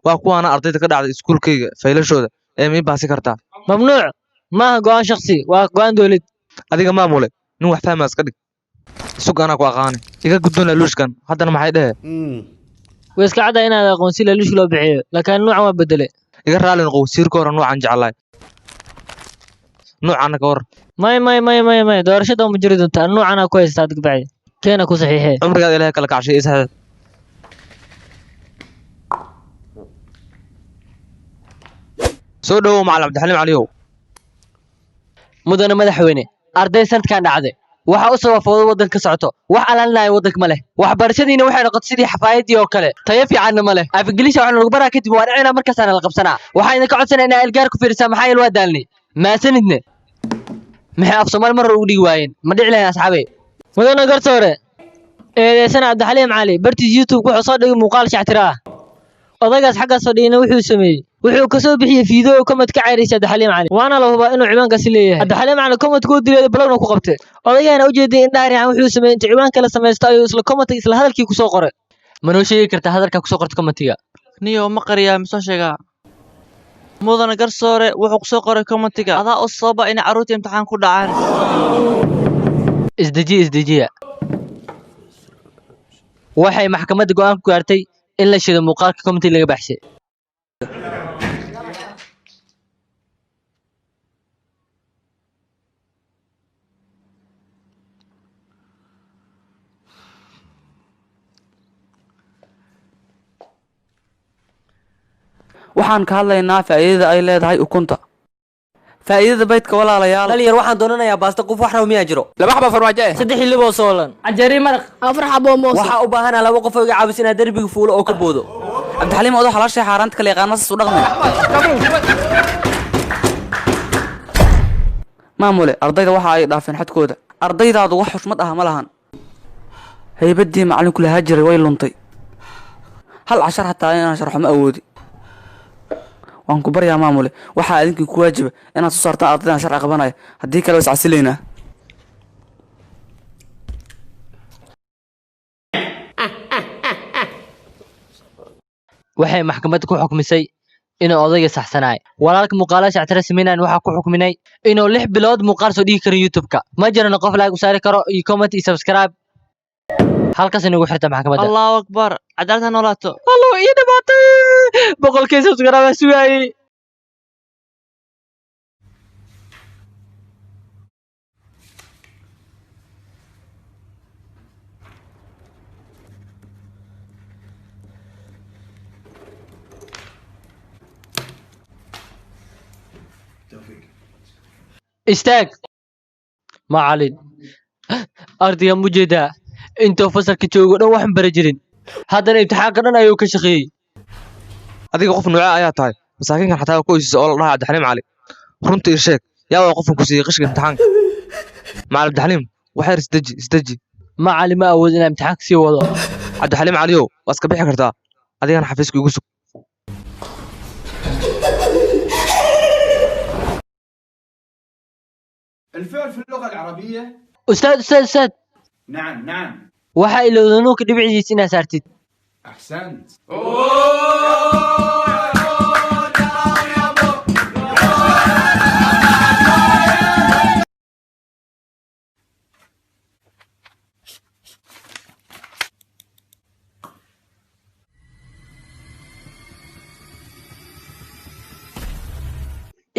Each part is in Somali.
waa kuwaana ardayda ka dhacday iskuulkayga faylashooda ee ma ii baasi kartaa mamnuuc maaha go'aan shakhsi waa go'aan dowlad adiga maamule nin wax fahmaa iska dhig sug anaa ku aqaane iga gudbin laaluushkan haddana maxay dhehe way iska cadda inaad aqoonsi laaluush loo bixiyo laakiin nuucan waa bedele iga raali noqo wasiirka hore nuucan jeclaay nuucana ka war may doorashada ma jiri doontaa nuucana ku haystaa digbacdi keena ku saxiixee cumrigaad ilaahay kala kacshay isaxeed soo dhawow macalin cabdixaliim caliyow mudane madaxweyne arday sanadkan dhacday waxa u soo wafooday waddanka socoto wax alaalinayo waddanka ma leh waxbarashadiina waxay noqotay sidii xafaayadii oo kale tayo fiicanna ma leh afgeliisha waxaan lagu baraa kadib waa dhicina markaasaana la qabsanaa waxayna ka codsanaa inaa ilgaar ku fiirisaa maxaa yeel waa daalnay maasanidne maxay af soomaali mar ugu dhigi waayeen ma dhici lahayn asxaabe mudane garsoore eedeysana cabdixaliim cali bartiis youtube wuxuu soo dhigay muuqaal shactira ah odaygaas xaggaas fadhiyana wuxuu sameeyey wuxuu ka soo bixiyey fiideo komad ka cayraysa cabdixaliim cali waana la hubaa inuu ciwaankaasi leeyahay cabdixaliim cali komadkuu dileeda balowna ku qabtay odaygaana ujeeday in dhahrican wuxuu sameeyey inta ciwaan kala samaysto ayuu isla komadka isla hadalkii kusoo qoray manoo sheegi kartaa hadalkaa kusoo qorta komatiga niyo ma qariyaa misoo sheegaa mudane garsoore wuxuu kusoo qoray komatiga adaa u sababa inay carruurta imtixaan ku dhacaan isdejiya waxay maxkamadda go'aan ku gaartay in la shido muuqaalka komitiga laga baxshay waxaan ka hadlaynaa faa'iidada ay leedahay ukunta faa'iidada baydka walaalayaal dhalinyar waxaan doonanayaa baasta qof wax raw miyaa jiro 2 xabo farmaajo ah 3 xiliboo soolan cajari maraq 4 xabo moos waxaa u baahanaa 2 qof oo iga caawis inaa derbiga fuulo oo ka boodo cabdixaliim odo xalaashay xaaraanta kale yaqaana saas u dhaqmay maamule ardayda waxa ay dhaafeen xadkooda ardaydaadu wax xushmad ah ma lahan haybadii macallinku lahaa jiray way luntay hal cashar hataa inaan sharxo ma awoodi waan ku baryaa maamule waxaa idinkii ku waajiba inaad soo saartaan ardaydan sharci qabanaya haddii kale is casilaynaa waxay maxkamadda ku xukmisay inuu odayga saxsanaay walaalka muuqaalaha shactira sameynaan waxaa ku xukminay inuu 6 bilood muuqaal soo dhigi karo youtube-ka ma jirana qof laag u saari karo iyo comment iyo subscribe halkaas inagu xirta maxkamadda allahu akbar cadaalada noolaato allo ii dhibaatay boqolkii subscribe sugaayay استاك معالين أرضي مجدا أنتو فصلك جوجو دhan waxan bari jirin haddana imtixaanka dhan ayuu ka shaqeeyay adiga qof nuuca ayaa tahay masaakiinkan xataa ku oysiisa oo la dhahaa cabdixaliim cali runta ii sheeg yaa waa qofkan ku siiyey qishka imtixaanka macalin cabdixaliim waxay isdeji macalin ma awood inaan imtixaanka sii wado cabdixaliim caliyow waa iska bixi kartaa adigana xafiiska igu sug الفعل في اللغة العربية أستاذ نعم waxa ilowdanuuka dhibiciisa inaa saartid أحسنت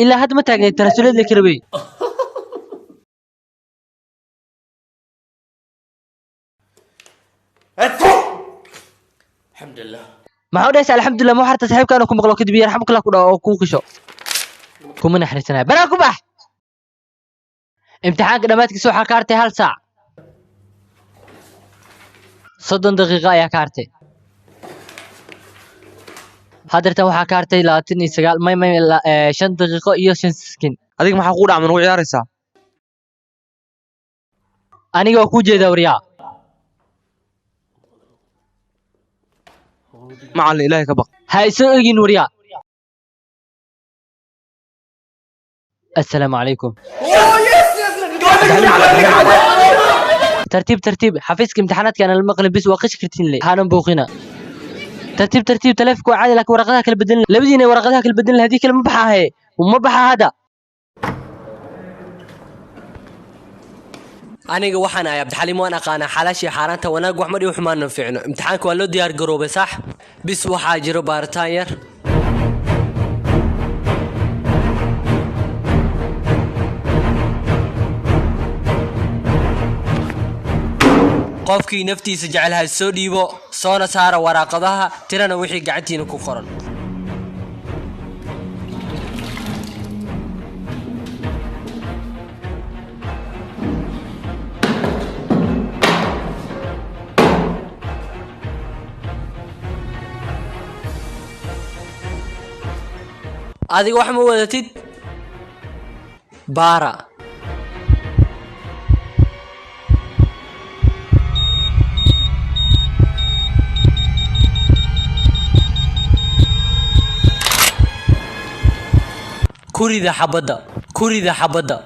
ilaa hadda ma taagnayd tarasuleed la karabay الحمد لله ما هو ليس الحمد لله مو حتى صاحبك انا كم مقلو كدبي يرحمك الله كدا او كو قشو كم نحرسنا بلا كبح امتحانك دماتك سو حكارتي هل ساعه صدن دقيقه يا كارتي hadartan waxaa ka hartay 29 may 5 daqiiqo iyo 5 sekin adiga maxaa ku dhacman ugu ciyaaraysaa aniga waa ku jeedaa wariyaa macallin ilaahay ka baq ha isoo egin wariyaa assalaamu calaykum ترتيب حفيزك امتحاناتك انا المقلب بس واقش كرتين لي هانا بوقنا ترتيب ترتيب تلفك وعادي لك ورقتها كل بدل لبدينا ورقتها كل بدل هذيك ما بحها هي وما بحها هذا aniga waxaan ahay Abdixaliim waan aqaana xalaashii xaaraanta wanaag wax ma dhiw xumaan fiicno imtixaanka waa loo diyaar garoobay sax bis waxa jiro baaritaan yar qofkii naftiisa jecelahay soo dhiibo soona saara waraaqadaha tirana wixii gacantiina ku qoran adiga wax ma wadatid baara kurida xabada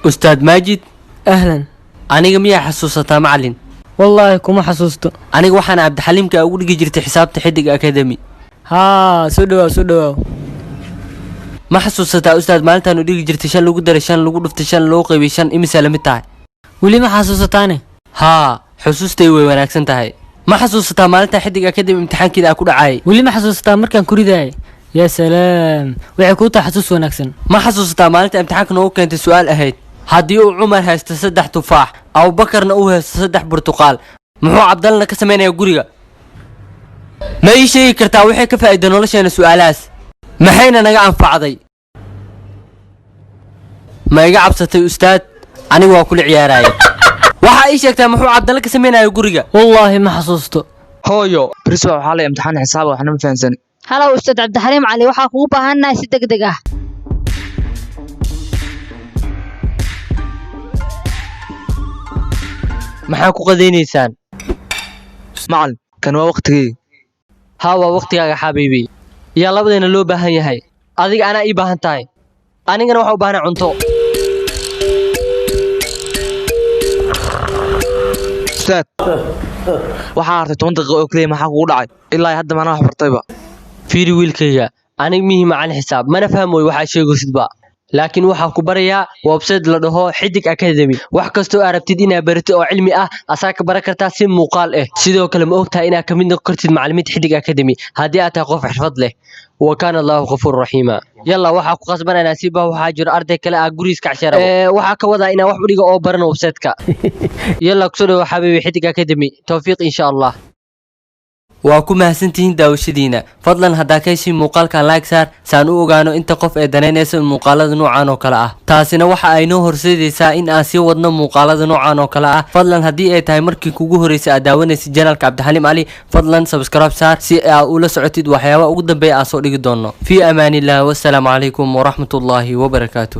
ustaad maajid أهلا aniga miyaa xasuusataa macallin والله كما حسوستو aniga waxaan Abdixaliimka ugu dhigi jirtay xisaabta xidig academy ها سودو ma xasuusataa ustaad maalintan u dhigi jirtay 5 lagu daray 5 lagu dhuftay 5 loo qaybay 5 imisa la mid tahay ولي ما حسوستاني ها xusuustay way wanaagsan tahay ma xasuusataa maalinta xidig academy imtixaankeeda ku dhacay ولي ما حسوستا مركان كوريداي يا سلام waxay ku tahay xasuus wanaagsan ma xasuusataa maalinta imtixaanka noo keentay su'aal ahayd haddii uu Umar haysto 3 tufaax Abu Bakarna uu haysto 3 burtuqaal muxuu Cabdalna ka sameeyaa guriga ma ii sheegi kartaa wixii ka faa'iido nolosheena su'aalahaas maxayna naga anfacday ma iga cabsatay ustaad anigu waa kula ciyaarayay waxa ii sheegtaa muxuu Cabdalna ka sameeyaa guriga والله ما حسوستو hooyo bris waxaa la imtixaan xisaab waxna ma fahansan هلا أستاذ عبد الحليم علي waxaa kugu baahannahay si degdeg ah maxaa ku qadeynaysaan macallin kan waa waqtigii ها waa waqtigaaga xabiibi yaa labadeena loo baahan yahay adiga ana ii baahan tahay anigana waxa u baahnaa cunto ustaad waxaa hartay 10 daqiiqo oo kaliya maxaa kugu dhacay ilaa hadda mana wax bartayba fiiri wiilkayga aniga mihi macallin xisaab mana fahmoy waxa sheegaysidba laakiin waxa ku barayaa website la dhaho xidig academy wax kasto aad rabtid inaad barato oo cilmi ah asaa ka baran kartaa si muuqaal ah sidoo kale ma ogtahay inaad ka mid noqon kartid macallimiinta xidig academy haddii aad tahay qof xirfad leh وكان الله غفور رحيما يلا waxa ku qasbanayna si baa waxa jiro arday kale ah guriiska cashara waxa ka wada ina wax u dhigo oo barno website-ka yalla ku soo xabiibi xidig academy tawfiiq insha Allah waa ku mahadsantihiin daawashadiina fadlan hadaa ka heshiin muuqaalkan like saar saan u ogaano inta qof ee daneynaysa muuqaalada noocan oo kale ah taasina waxa ay noo horseedaysaa in aan sii wadno muuqaalada noocan oo kale ah fadlan haddii ay tahay markii kugu horeysay aad daawanaysid channelka Abdixaliim Ali fadlan subscribe saar si aad ula socotid waxyaabaha ugu dambeeya aan soo dhigi doono fi amaanillah wassalamu calaykum wa rahmatullahi wa barakaatuh